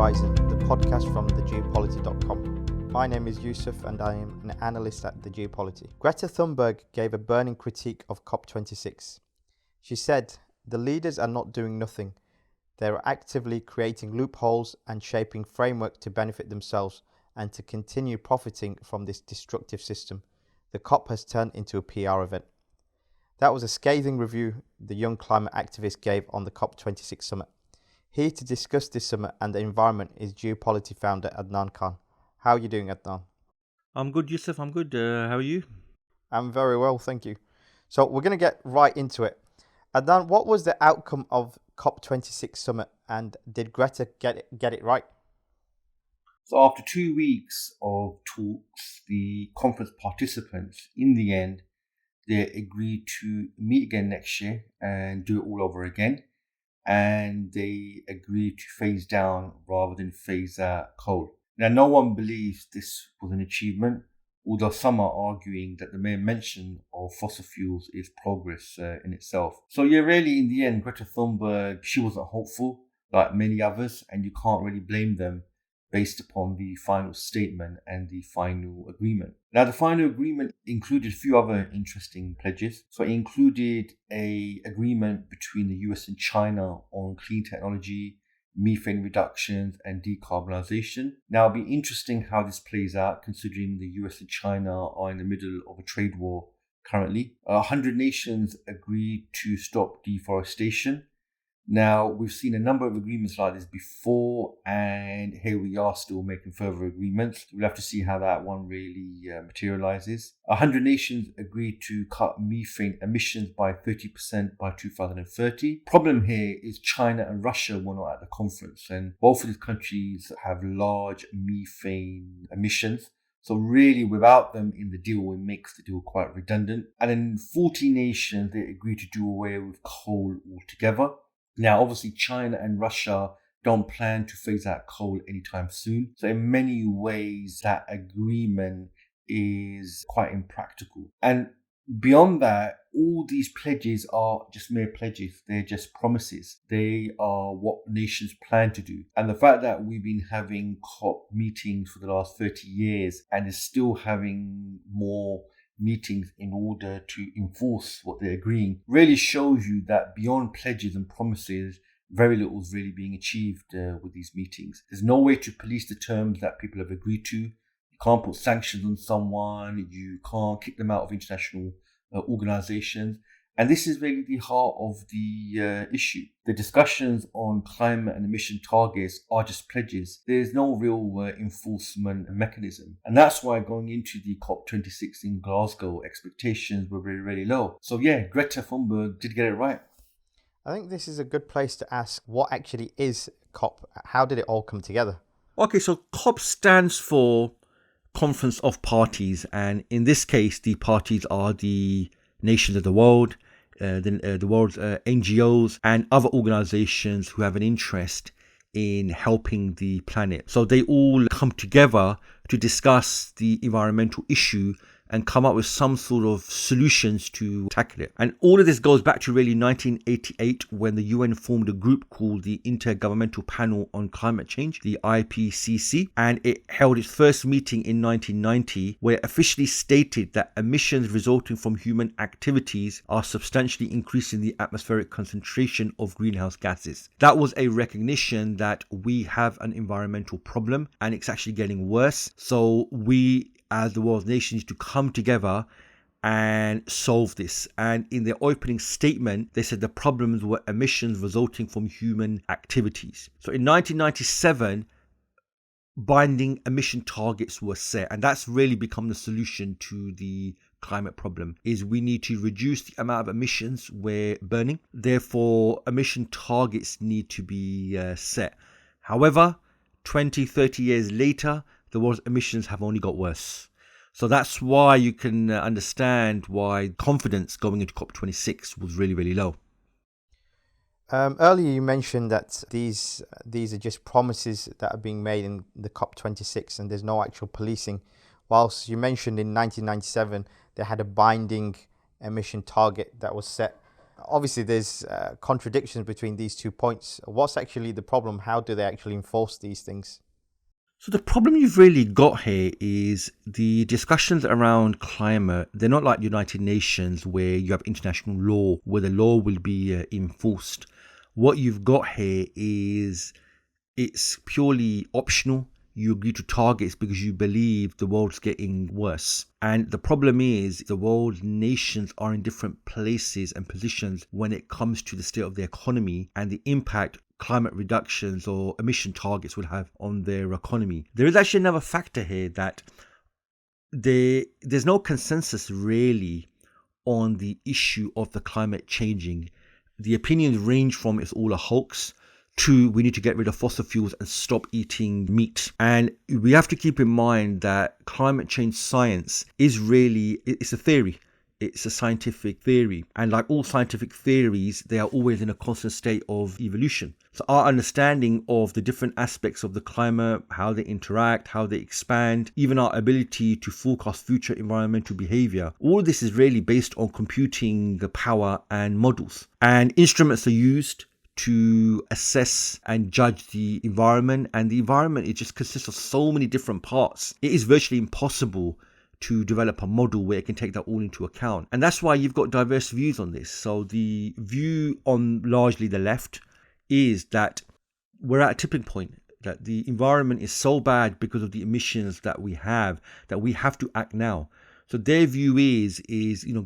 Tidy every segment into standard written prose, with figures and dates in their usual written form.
Horizon, the podcast from thegeopolity.com. My name is Yusuf and I am an analyst at the Geopolity. Greta Thunberg gave a burning critique of COP26. She said, "The leaders are not doing nothing. They are actively creating loopholes and shaping framework to benefit themselves and to continue profiting from this destructive system. The COP has turned into a PR event." That was a scathing review the young climate activist gave on the COP26 summit. Here to discuss this summit and the environment is Geopolity founder Adnan Khan. How are you doing, Adnan? I'm good, Yusuf. I'm good. How are you? I'm very well, thank you. So we're going to get right into it. Adnan, what was the outcome of COP26 summit and did Greta get it right? So after 2 weeks of talks, the conference participants, in the end, they agreed to meet again next year and do it all over again. And they agreed to phase down rather than phase out coal. Now, no one believes this was an achievement, although some are arguing that the mere mention of fossil fuels is progress in itself. So yeah, really, in the end, Greta Thunberg, she wasn't hopeful like many others, and you can't really blame them based upon the final statement and the final agreement. Now, the final agreement included a few other interesting pledges. So it included an agreement between the US and China on clean technology, methane reductions and decarbonisation. Now, it'll be interesting how this plays out considering the US and China are in the middle of a trade war currently. 100 nations agreed to stop deforestation. Now, we've seen a number of agreements like this before, and here we are still making further agreements. We'll have to see how that one really materializes. 100 nations agreed to cut methane emissions by 30% by 2030. Problem here is China and Russia were not at the conference, and both of these countries have large methane emissions. So really, without them in the deal, it makes the deal quite redundant. And then 40 nations, they agreed to do away with coal altogether. Now, obviously, China and Russia don't plan to phase out coal anytime soon. So in many ways, that agreement is quite impractical. And beyond that, all these pledges are just mere pledges. They're just promises. They are what nations plan to do. And the fact that we've been having COP meetings for the last 30 years and is still having more meetings in order to enforce what they're agreeing really shows you that beyond pledges and promises, very little is really being achieved with these meetings. There's no way to police the terms that people have agreed to. You can't put sanctions on someone. You can't kick them out of international organizations. And this is really the heart of the issue. The discussions on climate and emission targets are just pledges. There's no real enforcement mechanism. And that's why going into the COP26 in Glasgow, expectations were really, really low. So yeah, Greta Thunberg did get it right. I think this is a good place to ask what actually is COP. How did it all come together? Okay, so COP stands for Conference of Parties. And in this case, the parties are the nations of the world, the world's NGOs and other organizations who have an interest in helping the planet. So they all come together to discuss the environmental issue and come up with some sort of solutions to tackle it. And all of this goes back to really 1988 when the UN formed a group called the Intergovernmental Panel on Climate Change, the IPCC, and it held its first meeting in 1990 where it officially stated that emissions resulting from human activities are substantially increasing the atmospheric concentration of greenhouse gases. That was a recognition that we have an environmental problem and it's actually getting worse. So we as the world's nations to come together and solve this. And in their opening statement, they said the problems were emissions resulting from human activities. So in 1997, binding emission targets were set, and that's really become the solution to the climate problem. Is we need to reduce the amount of emissions we're burning. Therefore, emission targets need to be set. However, 20, 30 years later, the world's emissions have only got worse. So that's why you can understand why confidence going into COP26 was really, really low. Earlier you mentioned that these are just promises that are being made in the COP26 and there's no actual policing. Whilst you mentioned in 1997 they had a binding emission target that was set. Obviously, there's contradictions between these 2 points. What's actually the problem? How do they actually enforce these things? So the problem you've really got here is the discussions around climate. They're not like United Nations where you have international law, where the law will be enforced. What you've got here is it's purely optional. You agree to targets because you believe the world's getting worse. And the problem is the world's nations are in different places and positions when it comes to the state of the economy and the impact climate reductions or emission targets will have on their economy. There is actually another factor here that there's no consensus really on the issue of the climate changing. The opinions range from it's all a hoax to we need to get rid of fossil fuels and stop eating meat. And we have to keep in mind that climate change science is really, it's a theory. It's a scientific theory. And like all scientific theories, they are always in a constant state of evolution. So our understanding of the different aspects of the climate, how they interact, how they expand, even our ability to forecast future environmental behavior, all of this is really based on computing the power and models. And instruments are used to assess and judge the environment. And the environment, it just consists of so many different parts. It is virtually impossible to develop a model where it can take that all into account. And that's why you've got diverse views on this. So the view on largely the left is that we're at a tipping point, that the environment is so bad because of the emissions that we have to act now. So their view is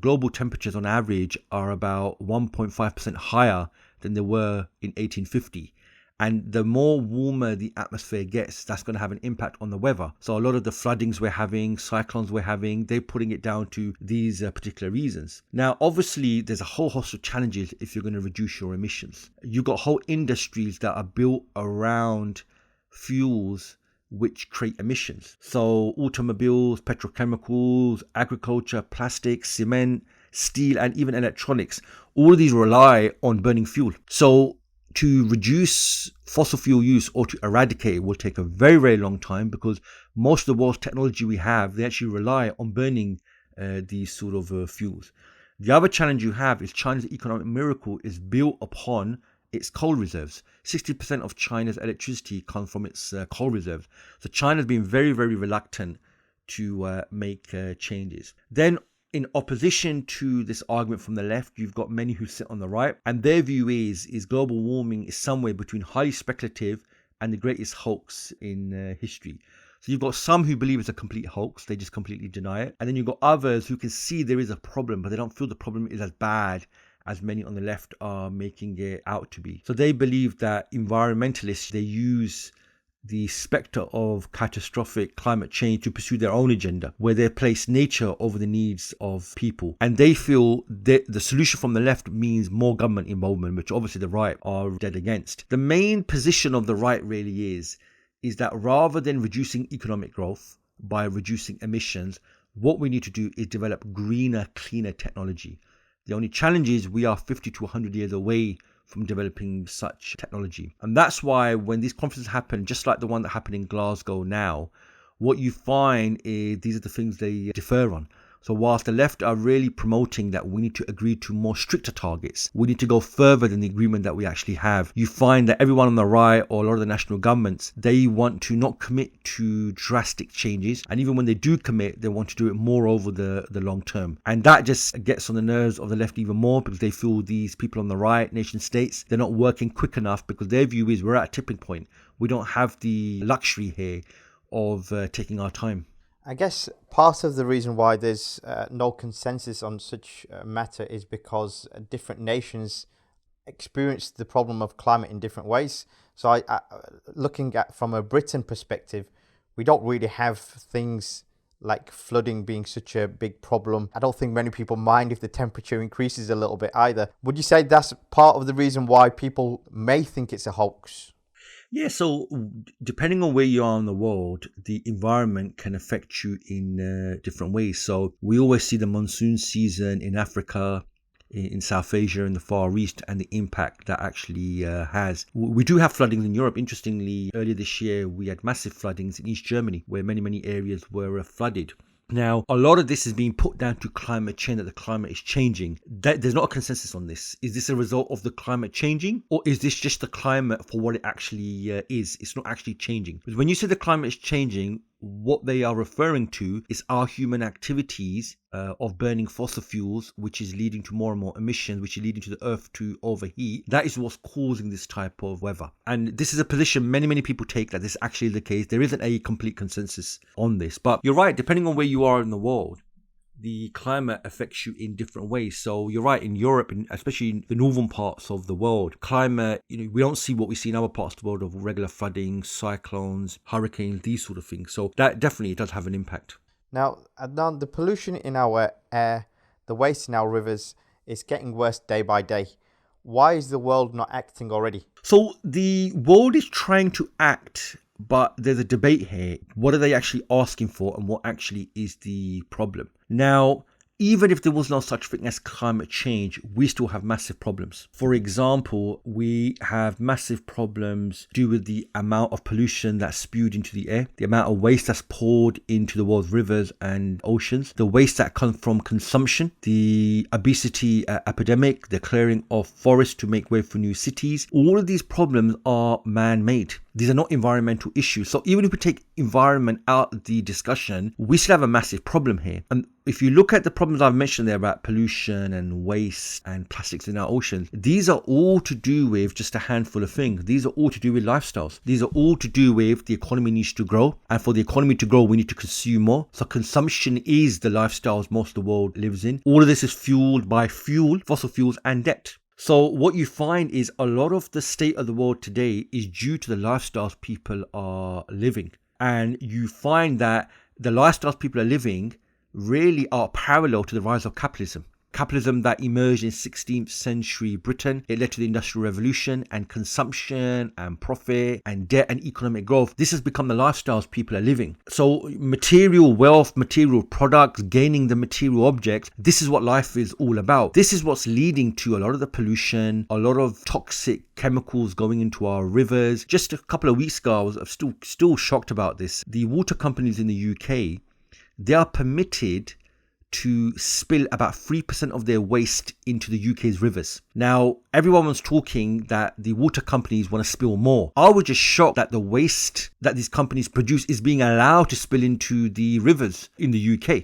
global temperatures on average are about 1.5% higher than they were in 1850. And the more warmer the atmosphere gets, that's going to have an impact on the weather. So a lot of the floodings we're having, cyclones we're having, they're putting it down to these particular reasons. Now, obviously, there's a whole host of challenges if you're going to reduce your emissions. You've got whole industries that are built around fuels which create emissions. So automobiles, petrochemicals, agriculture, plastic, cement, steel, and even electronics, all of these rely on burning fuel. So to reduce fossil fuel use or to eradicate it will take a very, very long time because most of the world's technology we have, they actually rely on burning these sort of fuels. The other challenge you have is China's economic miracle is built upon its coal reserves. 60% of China's electricity comes from its coal reserves. So China's been very, very reluctant to make changes. Then in opposition to this argument from the left, you've got many who sit on the right, and their view is global warming is somewhere between highly speculative and the greatest hoax in history. So you've got some who believe it's a complete hoax, they just completely deny it. And then you've got others who can see there is a problem, but they don't feel the problem is as bad as many on the left are making it out to be. So they believe that environmentalists, they use the spectre of catastrophic climate change to pursue their own agenda, where they place nature over the needs of people. And they feel that the solution from the left means more government involvement, which obviously the right are dead against. The main position of the right really is that rather than reducing economic growth by reducing emissions, what we need to do is develop greener, cleaner technology. The only challenge is we are 50 to 100 years away from developing such technology. And that's why when these conferences happen, just like the one that happened in Glasgow now, what you find is these are the things they differ on. So whilst the left are really promoting that we need to agree to more stricter targets, we need to go further than the agreement that we actually have, you find that everyone on the right or a lot of the national governments, they want to not commit to drastic changes. And even when they do commit, they want to do it more over the long term. And that just gets on the nerves of the left even more because they feel these people on the right, nation states, they're not working quick enough because their view is we're at a tipping point. We don't have the luxury here of taking our time. I guess part of the reason why there's no consensus on such a matter is because different nations experience the problem of climate in different ways. So I looking at from a Britain perspective, we don't really have things like flooding being such a big problem. I don't think many people mind if the temperature increases a little bit either. Would you say that's part of the reason why people may think it's a hoax? Yeah, so depending on where you are in the world, the environment can affect you in different ways. So we always see the monsoon season in Africa, in South Asia, in the Far East, and the impact that actually has. We do have floodings in Europe. Interestingly, earlier this year, we had massive floodings in East Germany, where many, many areas were flooded. Now, a lot of this is being put down to climate change, that the climate is changing. There's not a consensus on this. Is this a result of the climate changing, or is this just the climate for what it actually is? It's not actually changing. Because when you say the climate is changing, what they are referring to is our human activities of burning fossil fuels, which is leading to more and more emissions, which is leading to the earth to overheat. That is what's causing this type of weather. And this is a position many people take, that this is actually the case. There isn't a complete consensus on this. But you're right, depending on where you are in the world, the climate affects you in different ways. So you're right, in Europe, and especially in the northern parts of the world, climate, we don't see what we see in other parts of the world of regular flooding, cyclones, hurricanes, these sort of things. So that definitely does have an impact. Now, Adnan, the pollution in our air, the waste in our rivers is getting worse day by day. Why is the world not acting already? So the world is trying to act, but there's a debate here. What are they actually asking for, and what actually is the problem? Now, even if there was no such thing as climate change, we still have massive problems. For example, we have massive problems due with the amount of pollution that's spewed into the air, the amount of waste that's poured into the world's rivers and oceans, the waste that comes from consumption, the obesity epidemic, the clearing of forests to make way for new cities. All of these problems are man-made. These are not environmental issues. So even if we take environment out of the discussion, we still have a massive problem here. And if you look at the problems I've mentioned there about pollution and waste and plastics in our oceans, these are all to do with just a handful of things. These are all to do with lifestyles. These are all to do with the economy needs to grow. And for the economy to grow, we need to consume more. So consumption is the lifestyles most of the world lives in. All of this is fueled by fossil fuels and debt. So what you find is a lot of the state of the world today is due to the lifestyles people are living. And you find that the lifestyles people are living really are parallel to the rise of capitalism. Capitalism that emerged in 16th century Britain. It led to the Industrial Revolution, and consumption and profit and debt and economic growth. This has become the lifestyles people are living. So material wealth, material products, gaining the material objects, this is what life is all about. This is what's leading to a lot of the pollution, a lot of toxic chemicals going into our rivers. Just a couple of weeks ago, I was still shocked about this. The water companies in the UK, they are permitted to spill about 3% of their waste into the UK's rivers. Now, everyone was talking that the water companies want to spill more. I was just shocked that the waste that these companies produce is being allowed to spill into the rivers in the UK.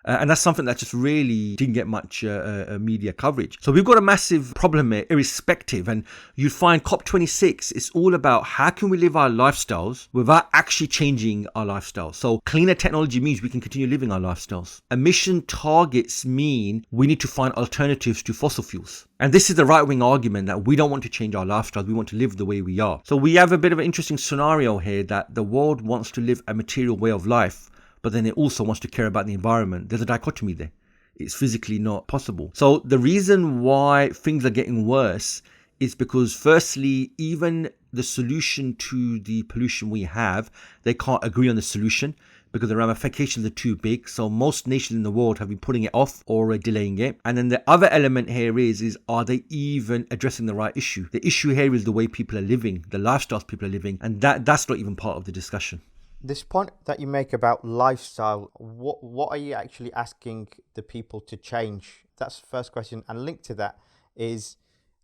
And that's something that just really didn't get much media coverage. So we've got a massive problem here, irrespective. And you find COP26 is all about how can we live our lifestyles without actually changing our lifestyles. So cleaner technology means we can continue living our lifestyles. Emission targets mean we need to find alternatives to fossil fuels. And this is the right-wing argument that we don't want to change our lifestyles. We want to live the way we are. So we have a bit of an interesting scenario here that the world wants to live a material way of life, but then it also wants to care about the environment. There's a dichotomy there. It's physically not possible. So the reason why things are getting worse is because, firstly, even the solution to the pollution we have, they can't agree on the solution because the ramifications are too big. So most nations in the world have been putting it off or delaying it. And then the other element here is are they even addressing the right issue? The issue here is the way people are living, the lifestyles people are living, and that's not even part of the discussion. This point that you make about lifestyle, what are you actually asking the people to change? That's the first question. And linked to that is,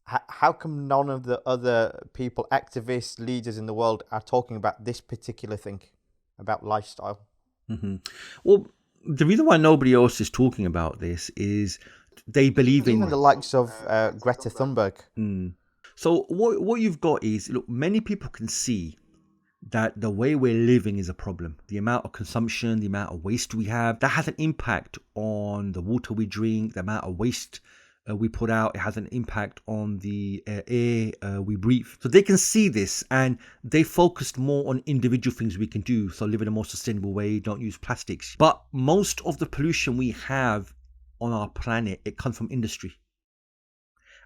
how come none of the other people, activists, leaders in the world are talking about this particular thing, about lifestyle? Mm-hmm. Well, the reason why nobody else is talking about this is they believe in... Even the likes of Greta Thunberg. So what you've got is, look, many people can see that the way we're living is a problem. The amount of consumption, the amount of waste we have, that has an impact on the water we drink, the amount of waste we put out. It has an impact on the air we breathe. So they can see this, and they focused more on individual things we can do. So live in a more sustainable way, don't use plastics. But most of the pollution we have on our planet, it comes from industry.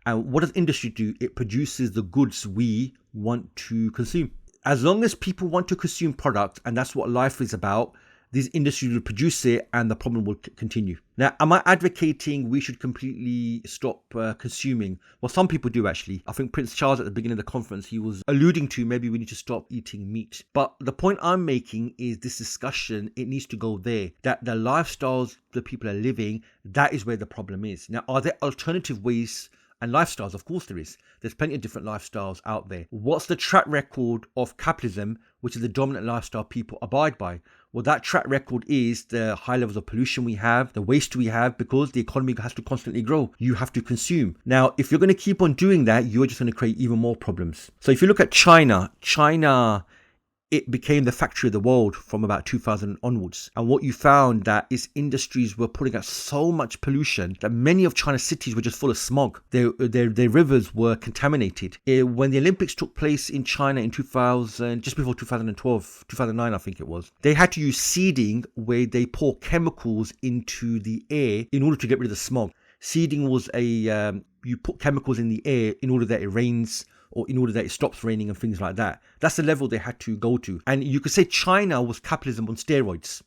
And what does industry do? It produces the goods we want to consume. As long as people want to consume products, and that's what life is about, these industries will produce it and the problem will continue. Now, am I advocating we should completely stop consuming? Well, some people do actually. I think Prince Charles at the beginning of the conference, he was alluding to maybe we need to stop eating meat. But the point I'm making is this discussion, it needs to go there. That the lifestyles that people are living, that is where the problem is. Now, are there alternative ways and lifestyles? Of course there is. There's plenty of different lifestyles out there. What's the track record of capitalism, which is the dominant lifestyle people abide by? Well, that track record is the high levels of pollution we have, the waste we have, because the economy has to constantly grow. You have to consume. Now, if you're going to keep on doing that, you're just going to create even more problems. So if you look at China, it became the factory of the world from about 2000 onwards. And what you found that its industries were putting out so much pollution that many of China's cities were just full of smog. Their rivers were contaminated. When the Olympics took place in China in 2000, just before 2012, 2009 I think it was, they had to use seeding where they pour chemicals into the air in order to get rid of the smog. Seeding was you put chemicals in the air in order that it rains, or in order that it stops raining and things like that. That's the level they had to go to. And you could say China was capitalism on steroids.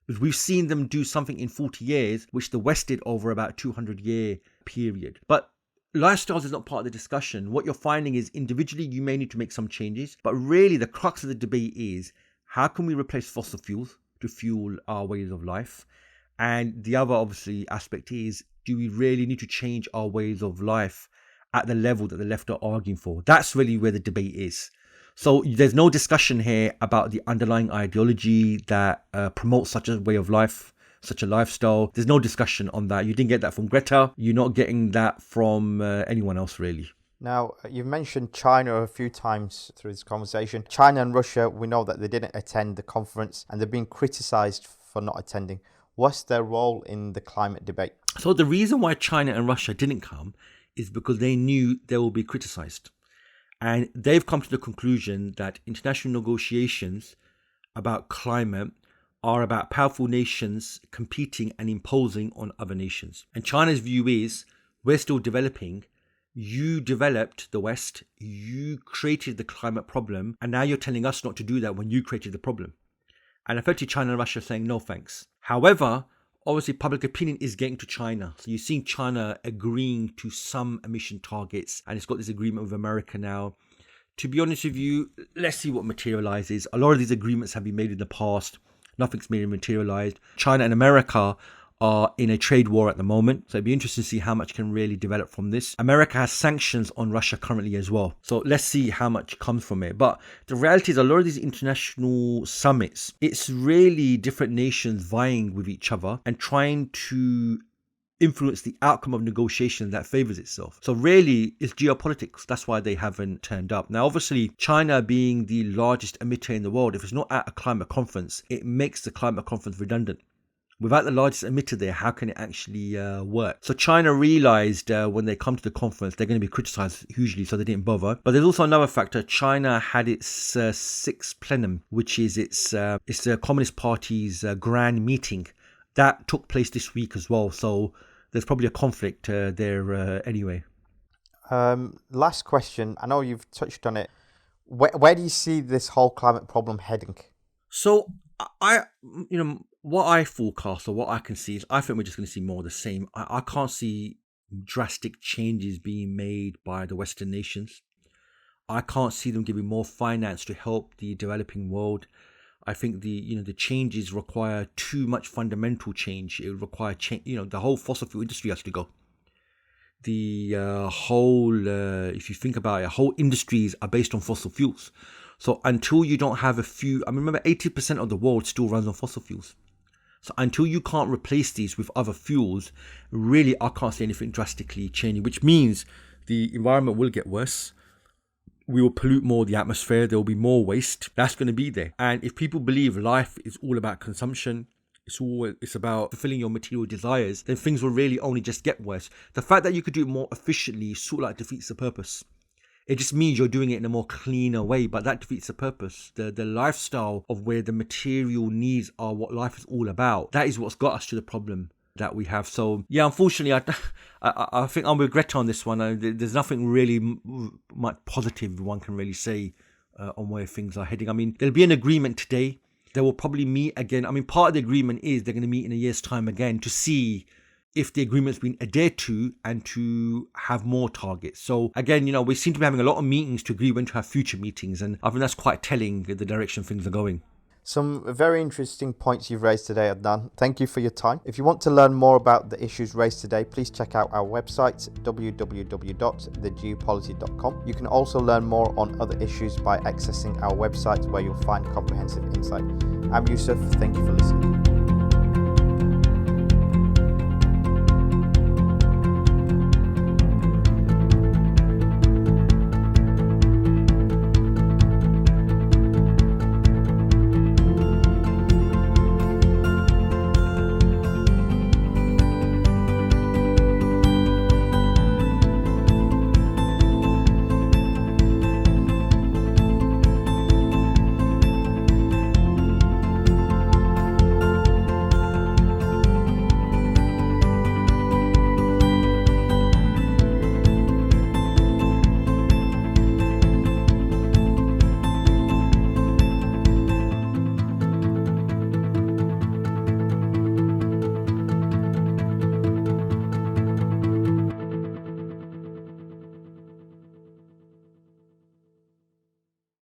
Because we've seen them do something in 40 years, which the West did over about 200-year period. But lifestyles is not part of the discussion. What you're finding is individually you may need to make some changes. But really the crux of the debate is, how can we replace fossil fuels to fuel our ways of life? And the other obviously aspect is, do we really need to change our ways of life at the level that the left are arguing for? That's really where the debate is. So there's no discussion here about the underlying ideology that promotes such a way of life, such a lifestyle. There's no discussion on that. You didn't get that from Greta. You're not getting that from anyone else, really. Now, you've mentioned China a few times through this conversation. China and Russia, we know that they didn't attend the conference and they're being criticised for not attending. What's their role in the climate debate? So the reason why China and Russia didn't come is because they knew they will be criticised. And they've come to the conclusion that international negotiations about climate are about powerful nations competing and imposing on other nations. And China's view is, we're still developing. You developed the West, you created the climate problem, and now you're telling us not to do that when you created the problem. And effectively China and Russia are saying no thanks. However, obviously public opinion is getting to China. So you're seeing China agreeing to some emission targets, and it's got this agreement with America now. To be honest with you, let's see what materializes. A lot of these agreements have been made in the past. Nothing's been materialized. China and America are in a trade war at the moment. So it'd be interesting to see how much can really develop from this. America has sanctions on Russia currently as well. So let's see how much comes from it. But the reality is a lot of these international summits, it's really different nations vying with each other and trying to influence the outcome of negotiation that favors itself. So really, it's geopolitics. That's why they haven't turned up. Now, obviously, China being the largest emitter in the world, if it's not at a climate conference, it makes the climate conference redundant. Without the largest emitter there, how can it actually work? So China realized when they come to the conference, they're going to be criticized hugely, so they didn't bother. But there's also another factor. China had its sixth plenum, which is it's the Communist Party's grand meeting. That took place this week as well. So there's probably a conflict there anyway. Last question. I know you've touched on it. Where do you see this whole climate problem heading? So what I forecast or what I can see is I think we're just going to see more of the same. I can't see drastic changes being made by the Western nations. I can't see them giving more finance to help the developing world. I think the changes require too much fundamental change. It would require change. The whole fossil fuel industry has to go. The whole, if you think about it, whole industries are based on fossil fuels. So until you don't have a few, remember 80% of the world still runs on fossil fuels. So until you can't replace these with other fuels, really I can't see anything drastically changing, which means the environment will get worse. We will pollute more of the atmosphere. There will be more waste. That's going to be there. And if people believe life is all about consumption, it's about fulfilling your material desires, then things will really only just get worse. The fact that you could do it more efficiently sort of like defeats the purpose. It just means you're doing it in a more cleaner way, but that defeats the purpose. The lifestyle of where the material needs are what life is all about. That is what's got us to the problem that we have. So yeah, unfortunately, I think I'm with Greta on this one. There's nothing really much positive one can really say on where things are heading. There'll be an agreement today. They will probably meet again. I mean, part of the agreement is they're going to meet in a year's time again to see if the agreement's been adhered to and to have more targets. So again, we seem to be having a lot of meetings to agree when to have future meetings, and I think that's quite telling the direction things are going. Some very interesting points you've raised today, Adnan. Thank you for your time. If you want to learn more about the issues raised today, please check out our website, www.thegeopolity.com. You can also learn more on other issues by accessing our website, where you'll find comprehensive insight. I'm Yusuf. Thank you for listening.